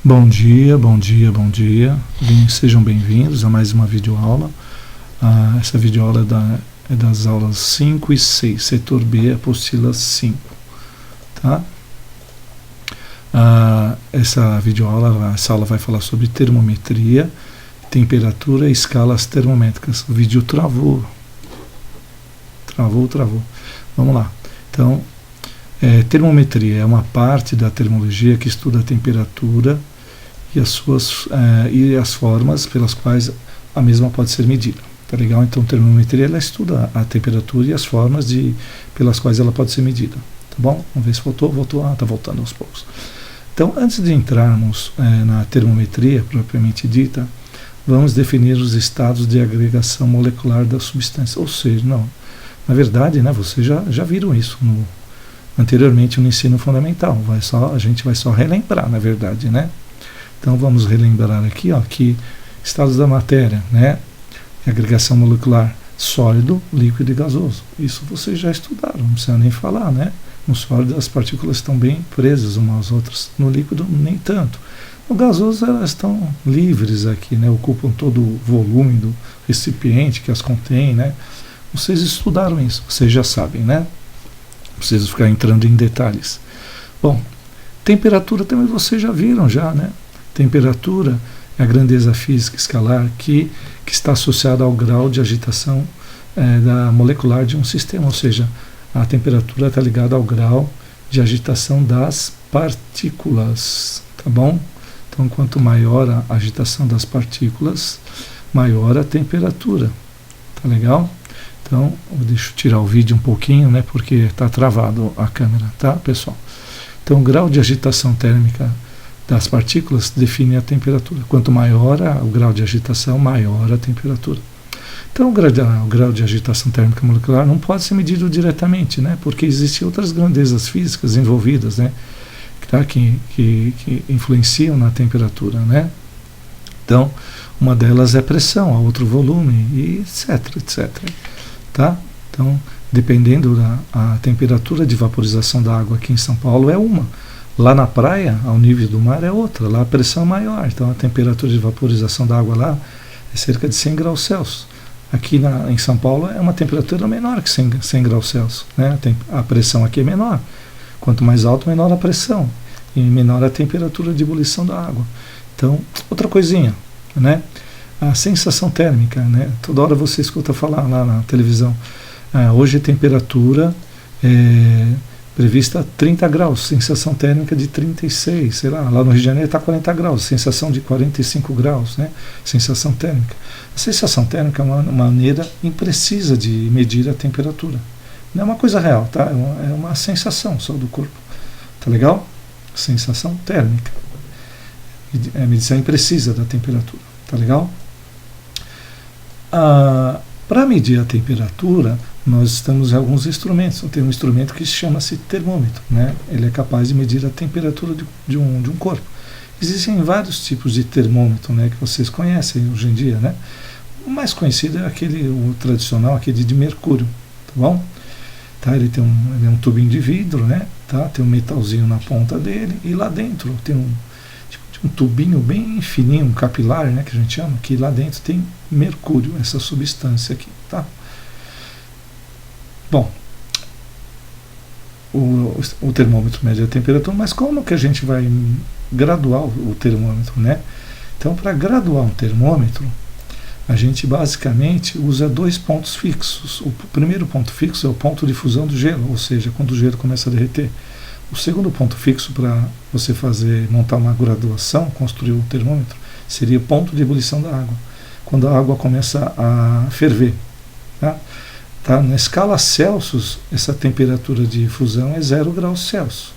Bom dia, bom dia, bom dia. Sejam bem-vindos a mais uma videoaula. Essa videoaula é das aulas 5 e 6, setor B, apostila 5. Tá? Essa aula vai falar sobre termometria, temperatura e escalas termométricas. O vídeo travou. Vamos lá. Então, termometria é uma parte da termologia que estuda a temperatura e as formas pelas quais a mesma pode ser medida. Tá legal? Então, termometria ela estuda a temperatura e as formas pelas quais ela pode ser medida. Tá bom? Vamos ver se voltou. Tá voltando aos poucos. Então, antes de entrarmos na termometria propriamente dita, vamos definir os estados de agregação molecular da substância. Ou seja, na verdade, né, vocês já viram isso anteriormente no ensino fundamental. A gente vai só relembrar, na verdade, né? Então vamos relembrar aqui, que estados da matéria, né? Agregação molecular sólido, líquido e gasoso. Isso vocês já estudaram, não precisa nem falar, né? No sólido as partículas estão bem presas umas às outras, no líquido nem tanto. No gasoso elas estão livres aqui, né? Ocupam todo o volume do recipiente que as contém, né? Vocês estudaram isso, vocês já sabem, né? Não preciso ficar entrando em detalhes. Bom, temperatura também vocês já viram, né? Temperatura é a grandeza física escalar que está associada ao grau de agitação da molecular de um sistema, ou seja, a temperatura está ligada ao grau de agitação das partículas, tá bom? Então, quanto maior a agitação das partículas, maior a temperatura, tá legal? Então, deixa eu tirar o vídeo um pouquinho, né, porque está travado a câmera, tá, pessoal? Então, o grau de agitação térmica das partículas define a temperatura. Quanto maior o grau de agitação, maior a temperatura. Então, o grau de agitação térmica molecular não pode ser medido diretamente, né, porque existem outras grandezas físicas envolvidas, né, que influenciam na temperatura, né? Então, uma delas é pressão, a outra volume, e etc. Tá? Então, dependendo da temperatura de vaporização da água aqui em São Paulo é uma. Lá na praia, ao nível do mar, é outra. Lá a pressão é maior. Então, a temperatura de vaporização da água lá é cerca de 100 graus Celsius. Aqui em São Paulo é uma temperatura menor que 100 graus Celsius. Né? A pressão aqui é menor. Quanto mais alto, menor a pressão. E menor a temperatura de ebulição da água. Então, outra coisinha, né? A sensação térmica, né? Toda hora você escuta falar lá na televisão. Hoje a temperatura prevista 30 graus, sensação térmica de 36, sei lá no Rio de Janeiro está 40 graus, sensação de 45 graus, né? Sensação térmica. A sensação térmica é uma maneira imprecisa de medir a temperatura. Não é uma coisa real, tá? É uma sensação só do corpo. Tá legal? Sensação térmica. É a medição imprecisa da temperatura. Tá legal? Para medir a temperatura, nós temos alguns instrumentos. Tem um instrumento que chama-se termômetro, né? Ele é capaz de medir a temperatura de um corpo. Existem vários tipos de termômetro, né, que vocês conhecem hoje em dia, né? O mais conhecido é o tradicional, aquele de mercúrio, tá bom? Tá? Ele é um tubinho de vidro, né? Tá? Tem um metalzinho na ponta dele e lá dentro tem um tubinho bem fininho, um capilar, né, que a gente chama, que lá dentro tem mercúrio, essa substância aqui, tá? Bom, o termômetro mede a temperatura, mas como que a gente vai graduar o termômetro, né? Então, para graduar um termômetro, a gente basicamente usa dois pontos fixos. O primeiro ponto fixo é o ponto de fusão do gelo, ou seja, quando o gelo começa a derreter. O segundo ponto fixo para você montar uma graduação, construir o termômetro, seria o ponto de ebulição da água, quando a água começa a ferver. Tá? Na escala Celsius, essa temperatura de fusão é 0 graus Celsius.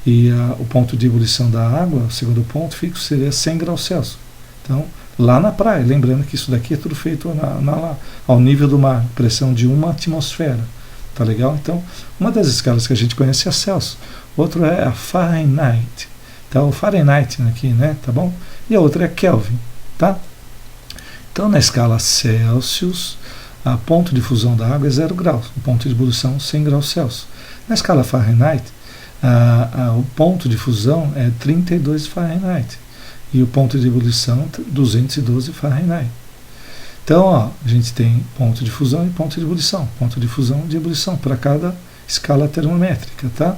E o ponto de ebulição da água, o segundo ponto fixo, seria 100 graus Celsius. Então, lá na praia, lembrando que isso daqui é tudo feito ao nível do mar, pressão de 1 atmosfera. Tá legal? Então, uma das escalas que a gente conhece é a Celsius, outro é a Fahrenheit. Tá? O Fahrenheit aqui, né? Tá bom? E a outra é Kelvin, tá? Então, na escala Celsius, a ponto de fusão da água é 0 graus, o ponto de ebulição 100 graus Celsius. Na escala Fahrenheit, o ponto de fusão é 32 Fahrenheit. e o ponto de ebulição 212 Fahrenheit. Então, ó, a gente tem ponto de fusão e ponto de ebulição. Ponto de fusão e de ebulição para cada escala termométrica, tá?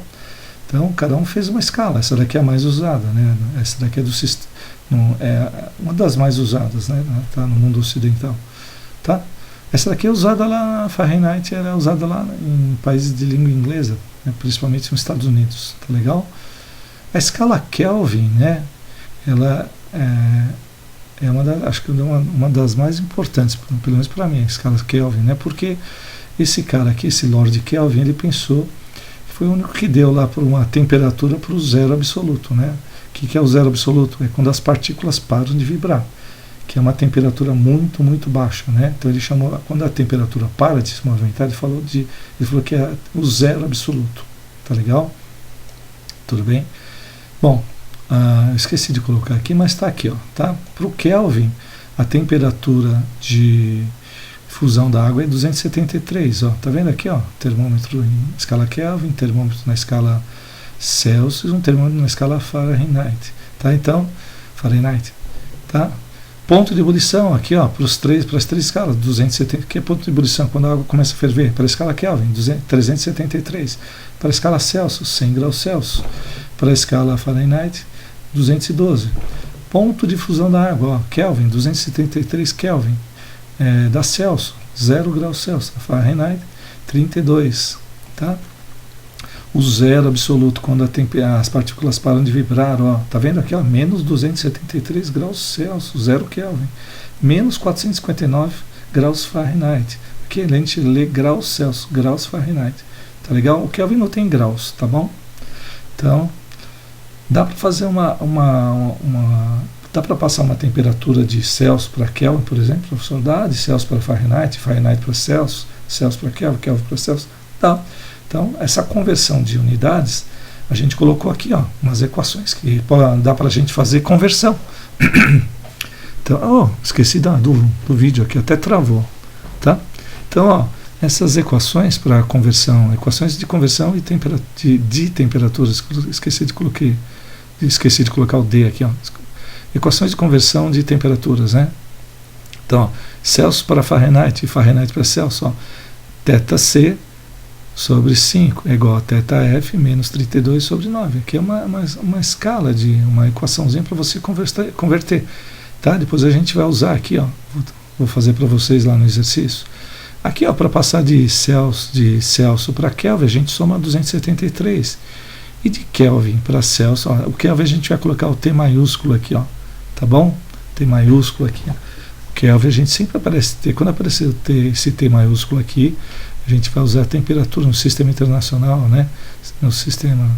Então, cada um fez uma escala. Essa daqui é a mais usada, né? Essa daqui é do sistema, é uma das mais usadas, né? Tá? No mundo ocidental, tá? Essa daqui é usada lá, Fahrenheit é usada lá em países de língua inglesa, né? Principalmente nos Estados Unidos, tá legal? A escala Kelvin, né? Ela é acho que uma das mais importantes, pelo menos para mim, a escala Kelvin, né? Porque esse cara aqui, esse Lord Kelvin, ele pensou, foi o único que deu lá por uma temperatura para o zero absoluto, né? O que é o zero absoluto? É quando as partículas param de vibrar, que é uma temperatura muito, muito baixa, né? Então ele chamou, quando a temperatura para de se movimentar, ele falou que é o zero absoluto, tá legal? Tudo bem? Bom, eu esqueci de colocar aqui, mas está aqui, ó, tá? Para o Kelvin, a temperatura de fusão da água é 273, ó, tá vendo aqui, ó? Termômetro em escala Kelvin, termômetro na escala Celsius, um termômetro na escala Fahrenheit, tá? Então, Fahrenheit, tá? Ponto de ebulição aqui, ó, para as três escalas, 270, que é ponto de ebulição quando a água começa a ferver? Para a escala Kelvin, 373, para a escala Celsius, 100 graus Celsius, para a escala Fahrenheit, 212. Ponto de fusão da água, ó, Kelvin, 273 Kelvin, da Celsius, 0 graus Celsius, Fahrenheit, 32, tá? O zero absoluto, quando as partículas param de vibrar, ó, tá vendo aqui, ó, menos 273 graus Celsius, 0 Kelvin, menos 459 graus Fahrenheit. Aqui a gente lê graus Celsius, graus Fahrenheit, tá legal? O Kelvin não tem graus, tá bom? Então, dá para fazer dá para passar uma temperatura de Celsius para Kelvin, por exemplo, professor, dá, de Celsius para Fahrenheit, Fahrenheit para Celsius, Celsius para Kelvin, Kelvin para Celsius, dá. Então, essa conversão de unidades, a gente colocou aqui, ó, umas equações que dá para a gente fazer conversão. Então, esqueci do vídeo aqui, até travou, tá? Então, ó, essas equações para conversão, equações de conversão e de temperaturas, esqueci de colocar o D aqui, ó. Equações de conversão de temperaturas, né? Então, ó, Celsius para Fahrenheit e Fahrenheit para Celsius, ó, θC sobre 5 é igual a θF menos 32 sobre 9. Aqui é uma escala de uma equaçãozinha para você converter, tá? Depois a gente vai usar aqui, ó, vou fazer para vocês lá no exercício. Aqui, ó, para passar de Celsius para Kelvin, a gente soma 273. E de Kelvin para Celsius, ó, o Kelvin a gente vai colocar o T maiúsculo aqui, ó, tá bom? T maiúsculo aqui, ó. O Kelvin a gente sempre aparece T. Quando aparecer esse T maiúsculo aqui, a gente vai usar a temperatura no sistema internacional, né? No sistema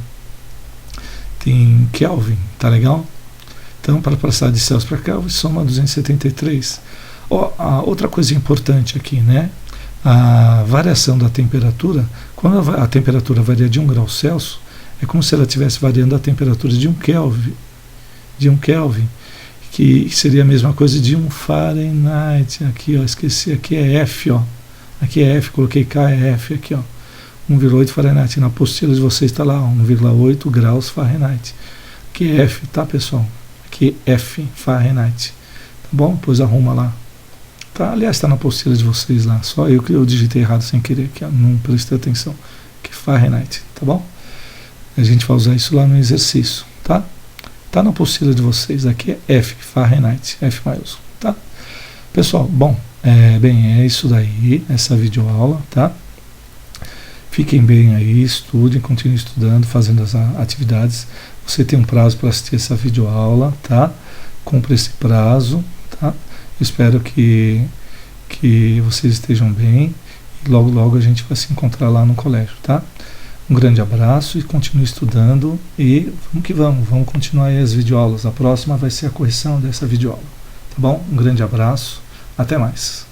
tem Kelvin, tá legal? Então, para passar de Celsius para Kelvin, soma 273. Ó, a outra coisa importante aqui, né? A variação da temperatura, quando a temperatura varia de 1 grau Celsius, é como se ela estivesse variando a temperatura de 1 Kelvin, que seria a mesma coisa de 1 Fahrenheit. Aqui, ó, esqueci, aqui é F, ó. Aqui é F, coloquei K, é F aqui, ó. 1,8 Fahrenheit. Na apostila de vocês está lá, 1,8 graus Fahrenheit. Aqui é F, tá, pessoal? Aqui é F, Fahrenheit. Tá bom? Depois arruma lá. Tá? Aliás, está na apostila de vocês lá. Só eu que eu digitei errado sem querer, que não prestei atenção. Aqui Fahrenheit, tá bom? A gente vai usar isso lá no exercício, tá? Tá na apostila de vocês. Aqui é F, Fahrenheit, F maiúsculo, tá? Pessoal, bom, é isso daí, essa videoaula, tá? Fiquem bem aí, estudem, continuem estudando, fazendo as atividades. Você tem um prazo para assistir essa videoaula, tá? Cumpra esse prazo, tá? Espero que vocês estejam bem e logo a gente vai se encontrar lá no colégio, tá? Um grande abraço e continue estudando e vamos continuar aí as videoaulas. A próxima vai ser a correção dessa videoaula, tá bom? Um grande abraço, até mais.